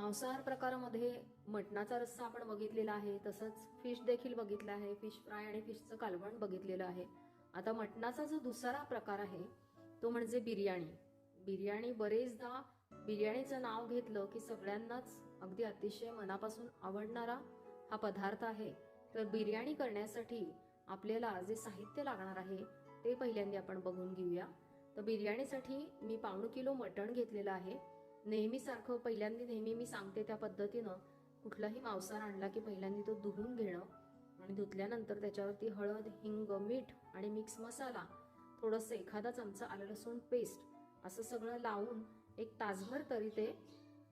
मांसाहार प्रकारामध्ये मटणाचा रस्सा आपण बघितलेला आहे, तसंच फिश देखील बघितला आहे, फिश फ्राय आणि फिशचं कालवण बघितलेलं आहे. आता मटणाचा जो दुसरा प्रकार आहे तो म्हणजे बिर्याणी. बिर्याणी बरेचदा बिर्याणीचं नाव घेतलं की सगळ्यांनाच अगदी अतिशय मनापासून आवडणारा हा पदार्थ आहे. तर बिर्याणी करण्यासाठी आपल्याला जे साहित्य लागणार आहे ते पहिल्यांदा आपण बघून घेऊया. तर बिर्याणीसाठी मी 1.5 किलो मटण घेतलेलं आहे. नेहमीसारखं पहिल्यांदा नेहमी मी सांगते त्या पद्धतीनं कुठलाही मांसाहार आणला की पहिल्यांदा तो धुवून घेणं आणि धुतल्यानंतर त्याच्यावरती हळद, हिंग, मीठ आणि मिक्स मसाला, थोडंसं एखादा चमचा आलं लसूण पेस्ट असं सगळं लावून एक तासभर तरी ते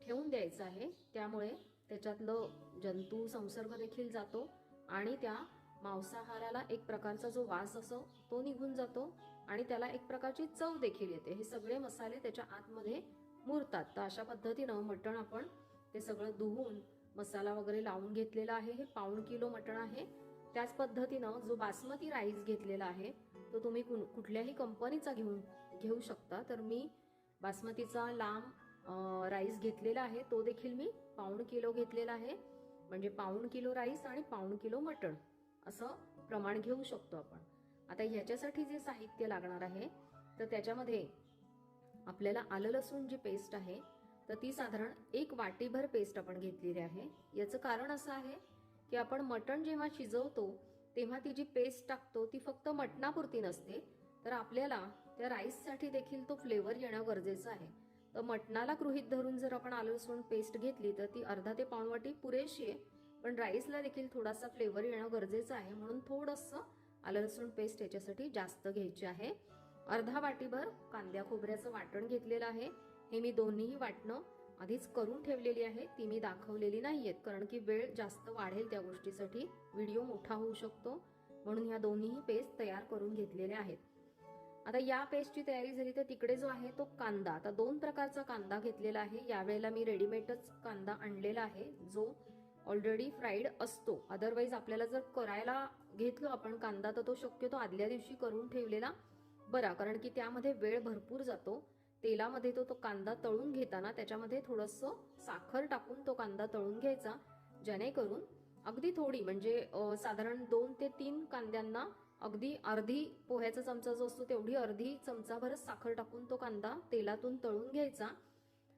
ठेवून द्यायचं आहे. त्यामुळे त्याच्यातलं जंतू संसर्ग देखील जातो आणि त्या मांसाहाराला एक प्रकारचा जो वास असो तो निघून जातो आणि त्याला एक प्रकारची चव देखील येते. हे सगळे मसाले त्याच्या आतमध्ये मुरतात. तर अशा पद्धतीनं मटण आपण ते सगळं धुवून मसाला वगैरे लावून घेतलेला आहे. हे 1.5 किलो मटण आहे. त्याच पद्धतीनं जो बासमती राईस घेतलेला आहे तो तुम्ही कुठल्याही कंपनीचा घेऊ शकता. तर मी बासमतीचा लांब राईस घेतलेला आहे, तो देखील मी 1.5 किलो घेतलेला आहे. म्हणजे 1.5 किलो राईस आणि 1.5 किलो मटण असं प्रमाण घेऊ शकतो आपण. आता ह्याच्यासाठी जे साहित्य लागणार आहे तर त्याच्यामध्ये आपल्याला आलं लसूण जी पेस्ट आहे तर ती साधारण 1 वाटीभर पेस्ट आपण घेतलेली आहे. याचं कारण असं आहे की आपण मटण जेव्हा शिजवतो तेव्हा ती जी पेस्ट टाकतो ती फक्त मटणापुरती नसते, तर आपल्याला त्या राईससाठी देखील तो फ्लेवर येणं गरजेचं आहे. तर मटणाला गृहीत धरून जर आपण आलं लसूण पेस्ट घेतली तर ती अर्धा ते पाऊण वाटी पुरेशी आहे, पण राईसला देखील थोडासा फ्लेवर येणं गरजेचं आहे, म्हणून थोडंसं आलं लसूण पेस्ट याच्यासाठी जास्त घ्यायची आहे. अर्धा वाटीभर कांद्या खोबऱ्याचं वाटण घेतलेलं आहे. हे मी दोन्हीही वाटणं आधीच करून ठेवलेली आहे, ती मी दाखवलेली नाहीयेत कारण की वेळ जास्त वाढेल त्या गोष्टीसाठी, व्हिडिओ मोठा होऊ शकतो, म्हणून ह्या दोन्हीही पेस्ट तयार करून घेतलेल्या आहेत. आता या पेस्टची तयारी झाली तर तिकडे जो आहे तो कांदा, आता 2 प्रकारचा कांदा घेतलेला आहे. यावेळेला मी रेडीमेडच कांदा आणलेला आहे जो ऑलरेडी फ्राईड असतो. अदरवाईज आपल्याला जर करायला घेतलो आपण कांदा तर तो शक्यतो आदल्या दिवशी करून ठेवलेला बरा, कारण की त्यामध्ये वेळ भरपूर जातो. तेलामध्ये तो कांदा तळून घेताना त्याच्यामध्ये थोडंसं साखर टाकून तो कांदा तळून घ्यायचा, जेणेकरून अगदी थोडी म्हणजे साधारण 2 ते 3 कांद्यांना अगदी अर्धी पोह्याचा चमचा जो असतो तेवढी अर्धी चमचाभरच साखर टाकून तो कांदा तेलातून तळून घ्यायचा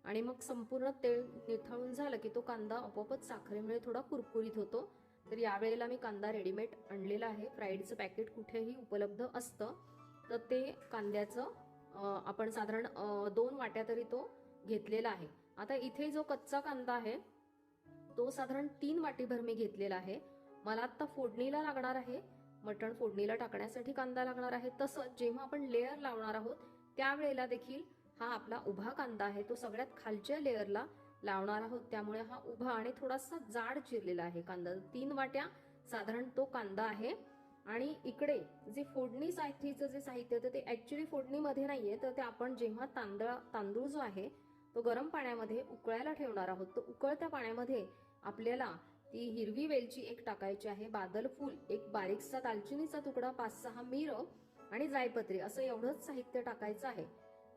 आणि मग संपूर्ण तेल निथळून झालं की तो कांदा आपोआपच साखरेमुळे थोडा कुरकुरीत होतो. तर यावेळेला मी कांदा रेडीमेड आणलेला आहे. फ्राईडचं पॅकेट कुठेही उपलब्ध असतं. तर ते कांद्याचं आपण साधारण 2 वाट्या तरी तो घेतलेला आहे. आता इथे जो कच्चा कांदा आहे तो साधारण 3 वाटीभर मी घेतलेला आहे. मला आता फोडणीला लागणार आहे, मटण फोडणीला टाकण्यासाठी कांदा लागणार आहे. तसंच जेव्हा आपण लेअर लावणार आहोत त्यावेळेला देखील हा आपला उभा कांदा आहे तो सगळ्यात खालच्या लेअरला लावणार आहोत, त्यामुळे हा उभा आणि थोडासा जाड चिरलेला आहे कांदा. 3 वाट्या साधारण तो कांदा आहे. आणि इकडे जे फोडणीसाठीचं जे साहित्य ते ऍक्च्युली फोडणीमध्ये नाहीये, तर ते आपण जेव्हा तांदूळ जो आहे तो गरम पाण्यामध्ये उकळायला ठेवणार आहोत, तो उकळत्या पाण्यामध्ये आपल्याला ती हिरवी वेलची 1 टाकायची आहे, बादल फूल 1, बारीकसा दालचिनीचा तुकडा 5-6 मिरं आणि जायपत्री असं एवढंच साहित्य टाकायचं आहे.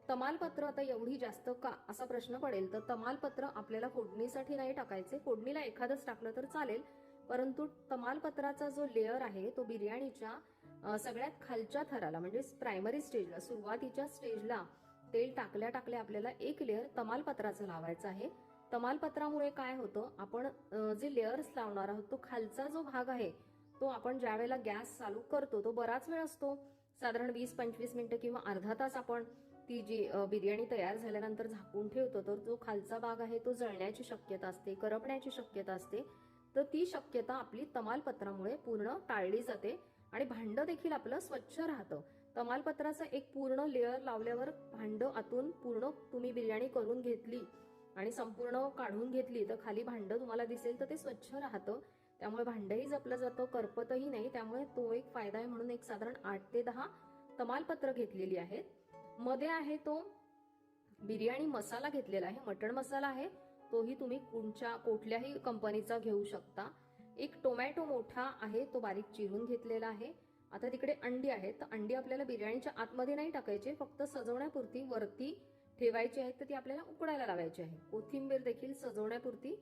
तमालपत्र आता एवढी जास्त का असा प्रश्न पडेल, तर तमालपत्र आपल्याला फोडणीसाठी नाही टाकायचे, फोडणीला एखादंच टाकलं तर चालेल, परंतु तमालपत्राचा जो लेअर आहे तो बिर्याणीच्या सगळ्यात खालच्या थराला म्हणजे प्रायमरी स्टेजला, सुरुवातीच्या स्टेजला तेल टाकल्या टाकल्या आपल्याला 1 लेअर तमालपत्राचं लावायचं आहे. तमालपत्रामुळे काय होतं, आपण जे लेअर्स लावणार आहोत तो खालचा जो भाग आहे तो आपण ज्या वेळेला गॅस चालू करतो तो बराच वेळ असतो, साधारण 20-25 मिनिटं किंवा अर्धा तास आपण ती जी बिर्याणी तयार झाल्यानंतर झाकून ठेवतो, तर जो खालचा भाग आहे तो जळण्याची शक्यता असते, करपण्याची शक्यता असते. तर ती शक्यता आपली तमालपत्रामुळे पूर्ण टाळली जाते आणि भांडं देखील आपलं स्वच्छ राहतं. तमालपत्राचा एक पूर्ण लेअर लावल्यावर भांडं आतून पूर्ण तुम्ही बिर्याणी करून घेतली आणि संपूर्ण काढून घेतली तर खाली भांडं तुम्हाला दिसेल तर ते स्वच्छ राहतं, त्यामुळे भांडंही जपलं जातं, करपतही नाही. त्यामुळे तो एक फायदा आहे, म्हणून एक साधारण 8 ते 10 तमालपत्र घेतलेली आहेत. मध्ये आहे तो बिर्याणी मसाला घेतलेला आहे, मटण मसाला आहे, तोही तुम्ही कुठल्याही कंपनीचा घेऊ शकता. 1 टोमॅटो मोठा आहे तो बारीक चिरून घेतलेला आहे. आता तिकडे अंडी आहेत, तर अंडी आपल्याला बिर्याणीच्या आतमध्ये नाही टाकायचे, फक्त सजवण्यापुरती वरती ठेवायची आहेत तर ती आपल्याला उकडायला लावायची आहे. कोथिंबीर देखील सजवण्यापुरती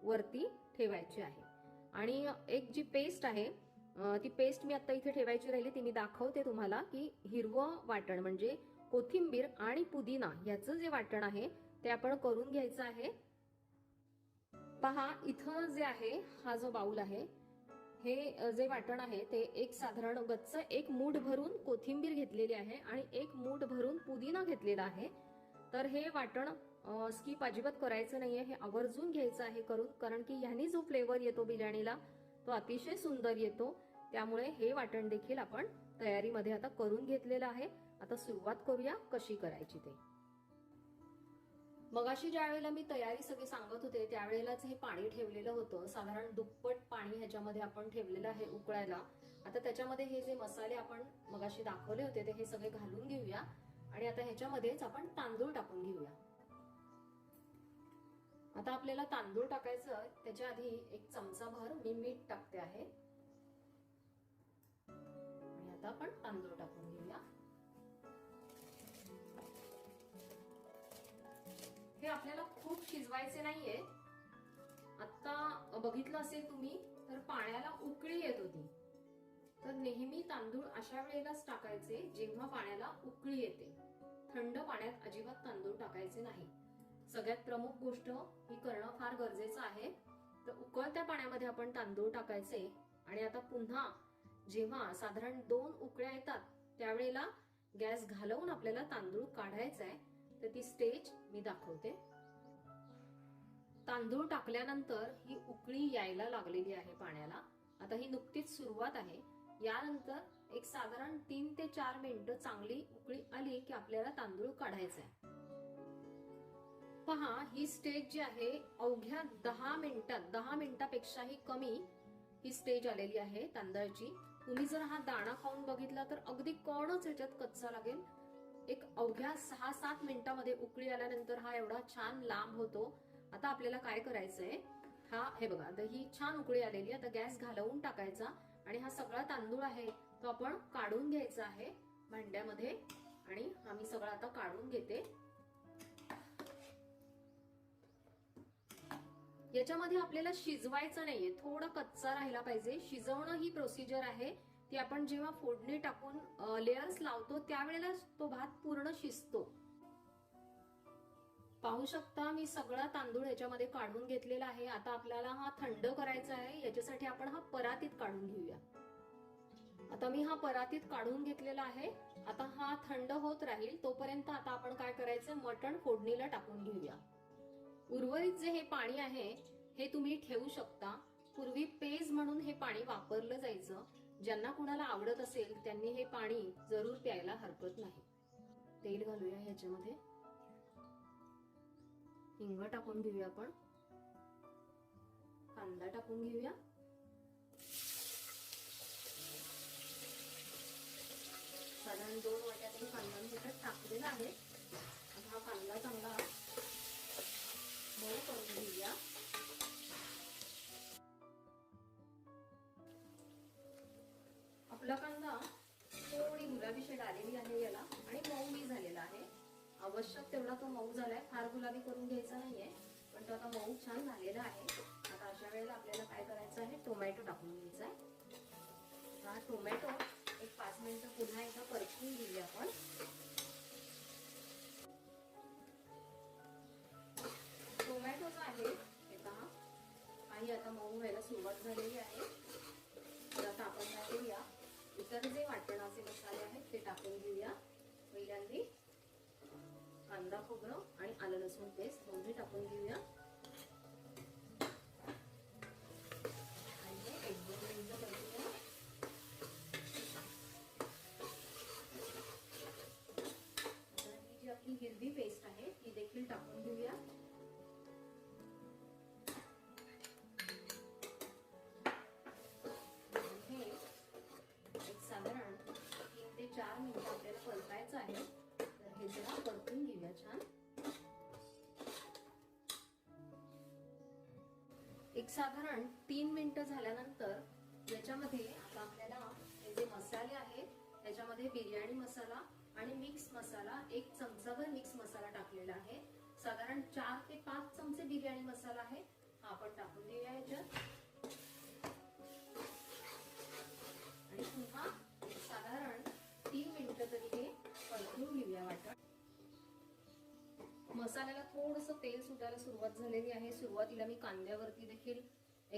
वरती ठेवायची आहे. आणि एक जी पेस्ट आहे ती पेस्ट मी आता इथे ठेवायची राहिली, ती मी दाखवते तुम्हाला की हिरवं वाटण म्हणजे कोथिंबीर आणि पुदिना याचं जे वाटण आहे ते आपण करून घ्यायचं आहे. पहा इथं जे आहे हा जो बाउल आहे हे जे वाटण आहे ते एक साधारण गच्च एक मूठ भरून कोथिंबीर घेतलेली आहे आणि एक मूठ भरून पुदिना घेतलेला आहे. तर हे वाटण स्किप अजिबात करायचं नाहीये, हे आवर्जून घ्यायचं आहे करून, कारण की ह्यानी जो फ्लेवर येतो बिर्याणीला तो अतिशय सुंदर येतो. त्यामुळे हे वाटण देखील आपण तयारीमध्ये आता करून घेतलेलं आहे. आता सुरुवात करूया कशी करायची ते. मगाशी ज्या वेळेला मी तयारी सगळी सांगत होते त्यावेळेलाच हे पाणी ठेवलेलं होतं, साधारण दुप्पट पाणी ह्याच्यामध्ये आपण ठेवलेलं आहे उकळायला. आता त्याच्यामध्ये हे जे मसाले आपण मगाशी दाखवले होते ते हे सगळे घालून घेऊया आणि आता ह्याच्यामध्येच आपण तांदूळ टाकून घेऊया. आता आपल्याला तांदूळ टाकायचं, त्याच्या आधी एक चमचाभर मी मीठ टाकते आहे आणि आता आपण तांदूळ टाकून घेऊया. हे आपल्याला खूप शिजवायचे नाहीये. आता बघितलं असेल तुम्ही तर पाण्याला उकळी येत होती, तर नेहमी तांदूळ अशा वेळेलाच टाकायचे जेव्हा पाण्याला उकळी येते. थंड पाण्यात अजिबात तांदूळ टाकायचे नाही. सगळ्यात प्रमुख गोष्ट ही करणं फार गरजेचं आहे. तर उकळत्या पाण्यामध्ये आपण तांदूळ टाकायचे आणि आता पुन्हा जेव्हा साधारण 2 उकळ्या येतात त्यावेळेला गॅस घालवून आपल्याला तांदूळ काढायचा आहे. तर ती स्टेज मी दाखवते. तांदूळ टाकल्यानंतर ही उकळी यायला लागलेली आहे पाण्याला. आता ही नुकतीच सुरुवात आहे. यानंतर एक साधारण 3 ते 4 मिनिटं चांगली उकळी आली की आपल्याला तांदूळ काढायचा आहे. पहा ही स्टेज जी आहे अवघ्या 10 मिनिटापेक्षाही कमी ही स्टेज आलेली आहे तांदळाची. तुम्ही जर हा दाणा खाऊन बघितला तर अगदी कणच याच्यात कच्चा लागेल. एक अवघ्या 6-7 मिनिटांमध्ये उकळी आल्यानंतर हा एवढा छान लांब होतो. आता आपल्याला काय करायचंय, हे बघा आता ही छान उकळी आलेली. आता गॅस घालवून टाकायचा आणि हा सगळा तांदूळ आहे तो आपण काढून घ्यायचा आहे भांड्यामध्ये आणि हा मी सगळा आता काढून घेते. याच्यामध्ये आपल्याला शिजवायचं नाहीये, थोडा कच्चा राहिला पाहिजे. शिजवणं ही प्रोसिजर आहे ती आपण जेव्हा फोडणी टाकून लेयर्स लावतो त्यावेळेला तो भात पूर्ण शिजतो. पाहू शकता मी सगळा तांदूळ याच्यामध्ये काढून घेतलेला आहे. आता आपल्याला हा थंड करायचा आहे, याच्यासाठी आपण हा परातीत काढून घेऊया. आता मी हा परातीत काढून घेतलेला आहे. आता हा थंड होत राहील तोपर्यंत आता आपण काय करायचं, मटण फोडणीला टाकून घेऊया. उर्वरित जे हे पाणी आहे हे तुम्ही ठेवू शकता. पूर्वी पेज म्हणून हे पाणी वापरलं जायचं. ज्यांना कुणाला आवडत असेल त्यांनी हे पाणी जरूर प्यायला हरकत नाही. तेल घालूया ह्याच्यामध्ये, हिंग टाकून घेऊया, आपण कांदा टाकून घेऊया. साधारण 2 वाट्या तरी कांदा मी टाकलेला आहे. आता हा कांदा चांगला मऊ करून घेऊया. आपला कांदा थोडी गुलाबी शेड आलेली आहे याला आणि मऊही झालेला आहे. आवश्यक तेवढा तो मऊ झालाय, फार गुलाबी करून घ्यायचा नाहीये, पण तो आता मऊ छान झालेला आहे. आता अशा वेळेला आपल्याला काय करायचं आहे, टोमॅटो टाकून घ्यायचा आहे. हा टोमॅटो एक 5 मिनिटं पुन्हा एकदा परतून घेऊया आपण. टोमॅटो जो आहे काही आता मऊ व्हायला सुरुवात झालेली आहे. तर आता आपण काय करूया, इतर जे वाटणाचे मसाले आहेत ते टाकून घेऊया. पहिल्यांदा कांदा खोबरं आणि आलं लसूण पेस्ट दोन्ही टाकून घेऊया आणि हे 1-2 मिनिटं परतूया. आता ही जी आपली हिरवी पेस्ट आहे ती देखील टाकून घेऊया. साधारण 3 ते 4 मिनिटं आपल्याला परतायचं आहे. तर हे जरा परतून घेऊया छान. एक साधारण 3 मिनिटं झाल्यानंतर याच्यामध्ये आता आपल्याला हे जे मसाले आहेत त्याच्यामध्ये बिर्याणी मसाला आणि मिक्स मसाला 1 चमचाभर मिक्स मसाला टाकलेला आहे. साधारण 4 ते 5 चमचे बिर्याणी मसाला आहे, हा आपण टाकून देऊया याच्यात. आणि पुन्हा साधारण 3 मिनिटं तरी हे परतून घेऊया वाटण. मसाल्याला थोडंसं तेल सुटायला सुरुवात झालेली आहे. सुरुवातीला मी कांद्यावरती देखील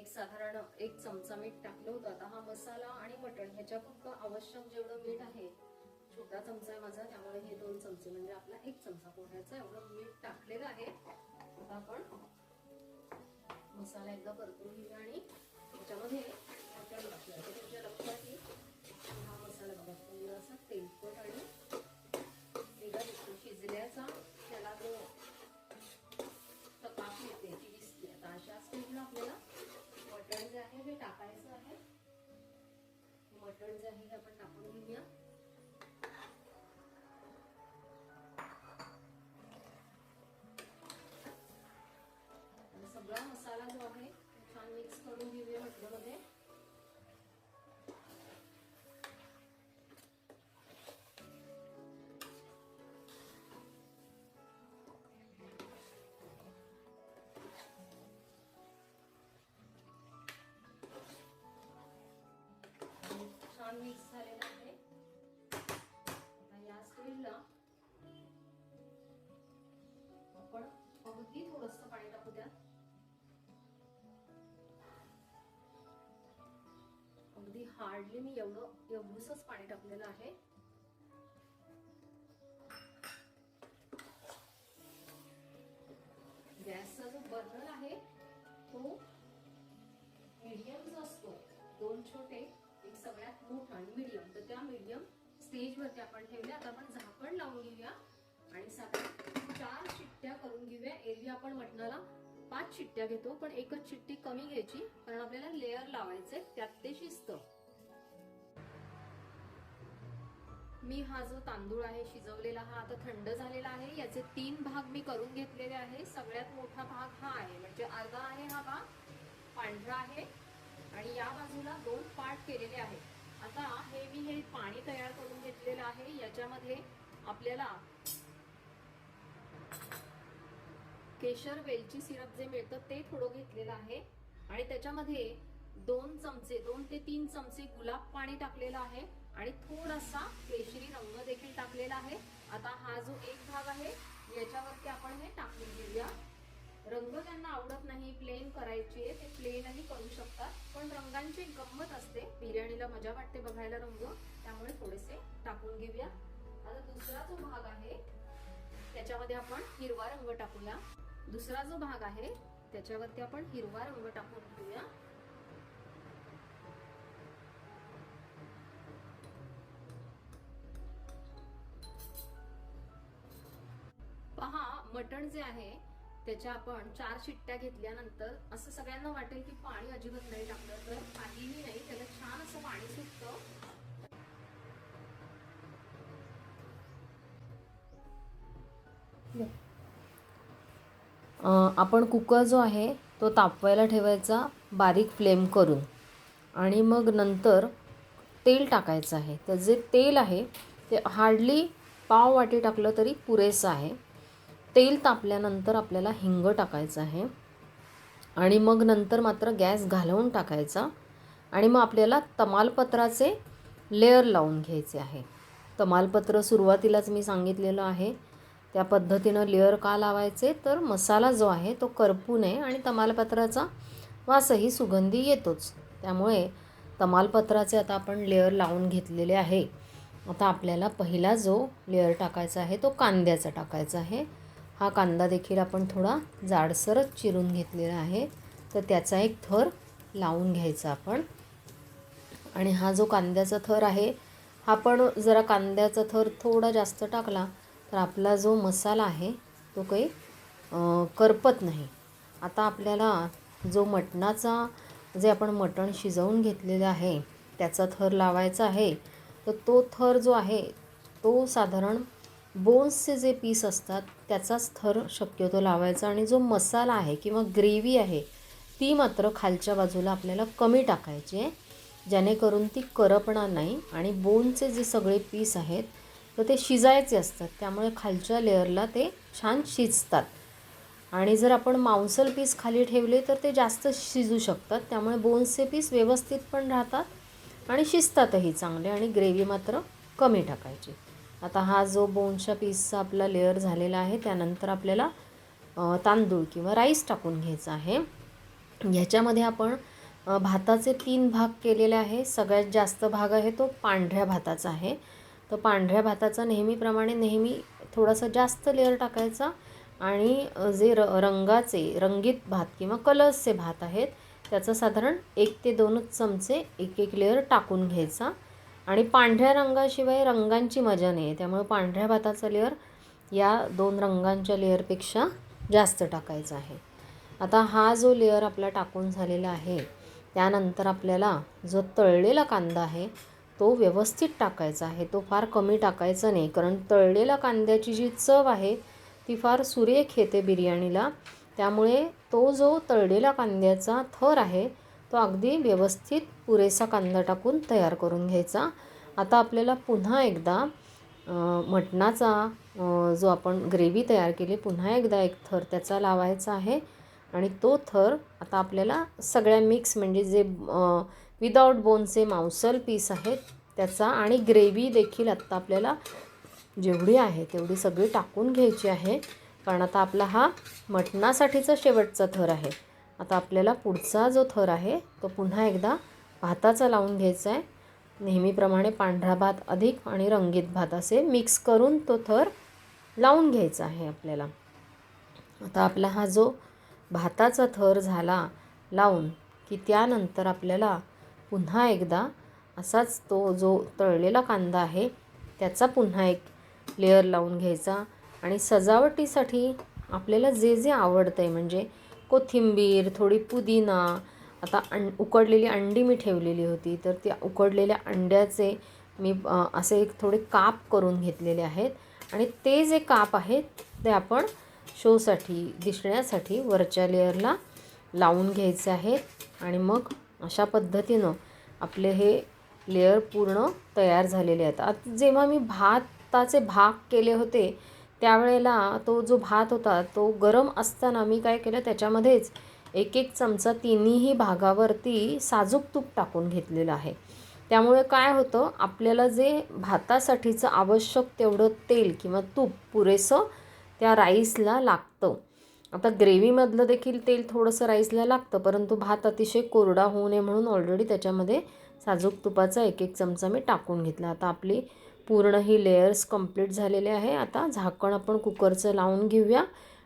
साधारण 1 चमचा मीठ टाकलं होतं. आता हा मसाला आणि मटण ह्याच्यापुरतं आवश्यक जेवढं मीठ आहे, छोटा चमचा आहे माझा, त्यामुळे हे 2 चमचे म्हणजे आपला 1 चमचा पोह्याचा एवढं मीठ टाकलेलं आहे. आता आपण मसाला एकदा परतून घेऊया आणि त्याच्यामध्ये मटण टाकूया. तुमच्या लक्षात येईल हा मसाला बघा थोडासा तेलकट आणि वेगळा दिसतो. शिजल्याचा त्याला जो चकाकी येते ती दिसते. आता अशा स्टेजला आपल्याला मटण जे आहे हे टाकायचं आहे. मटण जे आहे हे आपण टाकून घेऊया. सगळा मसाला जो आहे छान मिक्स करून घेऊया मटणामध्ये. छान मिक्स झालेला आहे. आता या स्टेजला आपण अगदी थोडंसं पाणी टाकू द्या. अगदी हार्डली मी एवढंच पाणी टाकलेलं आहे. गॅसचा जो बर्नर आहे तो मीडियम जो असतो, 2 छोटे एक सगळ्यात मोठा आणि मीडियम, तर त्या मीडियम स्टेज वरती आपण ठेवले. आता आपण झाकण लावून घेऊया आणि साधारण 4 शिट्ट्या करून घेऊया. एरवी आपण मटणाला 5 शिट्ट्या घेतो, पण एकच शिट्टी कमी घ्यायची कारण आपल्याला लेअर लावायचे, त्यात ते शिजतं. मी हा जो तांदूळ आहे शिजवलेला हा आता थंड झालेला आहे. याचे 3 भाग मी करून घेतलेले आहे. सगळ्यात मोठा भाग हा आहे, म्हणजे अर्धा आहे हा भाग पांढरा आहे आणि या बाजूला 2 पार्ट केलेले आहे. आता हे पाणी तयार करून घेतलेलं आहे. याच्यामध्ये आपल्याला केशर वेलची सिरप जे मिळतं ते थोडं घेतलेलं आहे आणि त्याच्यामध्ये 2 ते 3 चमचे गुलाब पाणी टाकलेलं आहे आणि थोडासा केशरी रंग देखील टाकलेला आहे. आता हा जो एक भाग आहे याच्यावरती आपण हे टाकून घेऊया. रंग ज्यांना आवडत नाही, प्लेन करायची आहे ते प्लेनही करू शकतात, पण रंगांची गंमत असते, बिर्याणीला मजा वाटते बघायला रंग, त्यामुळे थोडेसे टाकून घेऊया. आता दुसरा जो भाग आहे त्याच्यामध्ये आपण हिरवा रंग टाकूया. दुसरा जो भाग आहे त्याच्यावरती आपण हिरवा रंग टाकून घेऊया. पहा, मटण जे आहे त्याच्या आपण 4 शिट्ट्या घेतल्यानंतर असं सगळ्यांना वाटेल की पाणी अजिबात नाही टाकलं, तर काहीही नाही, त्याला छान असं पाणी सुटतं. आपण कुकर जो आहे तो तापवायला ठेवायचा बारीक फ्लेम करून आणि मग नंतर तेल टाकायचं आहे. तर जे तेल आहे ते हार्डली पाव वाटी टाकलं तरी पुरेसं आहे. तेल तापल्यानंतर आपल्याला हिंग टाकायचं आहे आणि मग नंतर मात्र गॅस घालवून टाकायचा आणि मग आपल्याला तमालपत्राचे लेअर लावून घ्यायचे आहे. तमालपत्र सुरुवातीलाच मी सांगितलेलं आहे त्या पद्धतीनं लेअर का लावायचे, तर मसाला जो आहे तो करपू नये आणि तमालपत्राचा वासही सुगंधी येतोच, त्यामुळे तमालपत्राचे आता आपण लेअर लावून घेतलेले आहे. आता आपल्याला पहिला जो लेअर टाकायचा आहे तो कांद्याचा टाकायचा आहे. हा कांदा देखील आपण थोडा जाडसरच चिरून घेतलेला आहे, तर त्याचा एक थर लावून घ्यायचा आपण. आणि हा जो कांद्याचा थर आहे हा पण जरा कांद्याचा थर थोडा जास्त टाकला तर आपला जो मसाला आहे तो काही करपत नाही. आता आपल्याला जो मटणाचा जे आपण मटण शिजवून घेतलेलं आहे त्याचा थर लावायचा आहे. तर तो थर जो आहे तो साधारण बोन्सचे जे पीस असतात त्याचाच थर शक्यतो लावायचा आणि जो मसाला आहे किंवा ग्रेव्ही आहे ती मात्र खालच्या बाजूला आपल्याला कमी टाकायची आहे, जेणेकरून ती करपणार नाही. आणि बोनचे जे सगळे पीस आहेत तर ते शिजायचे असतात, त्यामुळे खालच्या लेअरला ते छान शिजतात. आणि जर आपण मांसल पीस खाली ठेवले तर ते जास्त शिजू शकतात, त्यामुळे बोन्सचे पीस व्यवस्थित पण राहतात आणि शिजतातही चांगले. आणि ग्रेव्ही मात्र कमी टाकायची. आता हा जो बोनच्या पीसचा आपला लेअर झालेला आहे, त्यानंतर आपल्याला तांदूळ किंवा राईस टाकून घ्यायचा आहे. ह्याच्यामध्ये आपण भाताचे 3 भाग केलेले आहे. सगळ्यात जास्त भाग आहे तो पांढऱ्या भाताचा आहे. तर पांढऱ्या भाताचा नेहमी थोडासा जास्त लेअर टाकायचा. आणि जे रंगीत भात किंवा कलर्सचे भात आहेत त्याचा साधारण 1 ते 2 चमचे एक लेअर टाकून घ्यायचा. आणि पांढऱ्या रंगाशिवाय रंगांची मजा नाही आहे, त्यामुळे पांढऱ्या भाताचा लेअर या 2 रंगांच्या लेअरपेक्षा जास्त टाकायचा आहे. आता हा जो लेअर आपला टाकून झालेला आहे, त्यानंतर आपल्याला जो तळलेला कांदा आहे तो व्यवस्थित टाकायचा आहे. तो फार कमी टाकायचा नाही, कारण तळलेला कांद्याची जी चव आहे ती फार सुरेख येते बिर्याणीला. त्यामुळे तो जो तळलेला कांद्याचा थर आहे तो अगदी व्यवस्थित पुरेसा कांदा टाकून तयार करून घ्यायचा. आता आपल्याला पुन्हा एकदा मटणाचा जो आपण ग्रेव्ही तयार केली, पुन्हा एकदा एक थर त्याचा लावायचा आहे. आणि तो थर आता आपल्याला सगळ्या मिक्स म्हणजे जे विदाऊट बोनचे मांसल पीस आहेत त्याचा आणि ग्रेव्ही देखील आत्ता आपल्याला जेवढी आहे तेवढी सगळी टाकून घ्यायची आहे, कारण आता आपला हा मटणासाठीचा शेवटचा थर आहे. आता आपल्याला पुढचा जो थर आहे तो पुन्हा एकदा भाताचा लावून घ्यायचा आहे. नेहमीप्रमाणे पांढरा भात अधिक आणि रंगीत भात असे मिक्स करून तो थर लावून घ्यायचा आहे आपल्याला. आता आपला हा जो भाताचा थर झाला लावून की त्यानंतर आपल्याला पुन्हा एकदा असाच तो जो तळलेला कांदा आहे त्याचा पुन्हा एक लेअर लावून घ्यायचा. आणि सजावटीसाठी आपल्याला जे जे आवडतं आहे म्हणजे कोथिंबीर, थोडी पुदिना, आता उकडलेली अंडी मी ठेवलेली होती तर त्या उकडलेल्या अंड्याचे मी असे एक थोडे काप करून घेतलेले आहेत. आणि ते जे काप आहेत ते आपण शोसाठी दिसण्यासाठी वरच्या लेअरला लावून घ्यायचे आहेत. आणि मग अशा पद्धतीनं आपले हे लेअर पूर्ण तयार झालेले आहेत. आता जेव्हा मी भाताचे भाग केले होते त्यावेळेला तो जो भात होता तो गरम असताना मी काय केलं, त्याच्यामध्येच 1 चमचा तिन्ही भागावरती साजूक तूप टाकून घेतलेलं आहे. त्यामुळे काय होतं, आपल्याला जे भातासाठीचं आवश्यक तेवढं तेल किंवा तूप पुरेसं त्या राईसला लागतं. आता ग्रेव्हीमधलं देखील तेल थोडंसं राईसला लागतं, परंतु भात अतिशय कोरडा होऊ नये म्हणून ऑलरेडी त्याच्यामध्ये साजूक तुपाचा 1 चमचा मी टाकून घेतला. आता आपली पूर्ण ही लेयर्स कंप्लीट झालेले आहे. आता झाकण आपण कुकरचं लावून घेऊया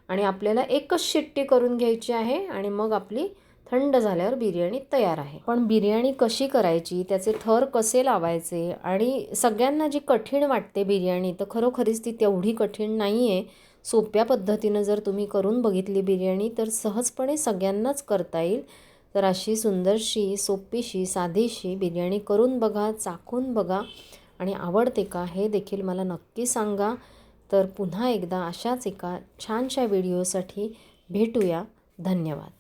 आणि आपल्याला एकच शिट्टी करून घ्यायची आहे आणि मग आपली थंड झाल्यावर बिर्याणी तयार आहे. पण बिर्याणी कशी करायची, त्याचे थर कसे लावायचे आणि सगळ्यांना जी कठीण वाटते बिर्याणी, तर खरोखरीच ती तेवढी कठीण नाही आहे. सोप्या पद्धतीनं जर तुम्ही करून बघितली बिर्याणी तर सहजपणे सगळ्यांनाच करता येईल. तर अशी सुंदरशी, सोपीशी, साधीशी बिर्याणी करून बघा, चाखून बघा आणि आवडते का हे देखील मला नक्की सांगा. तर पुन्हा एकदा अशाच एका छानशा व्हिडिओसाठी भेटूया. धन्यवाद.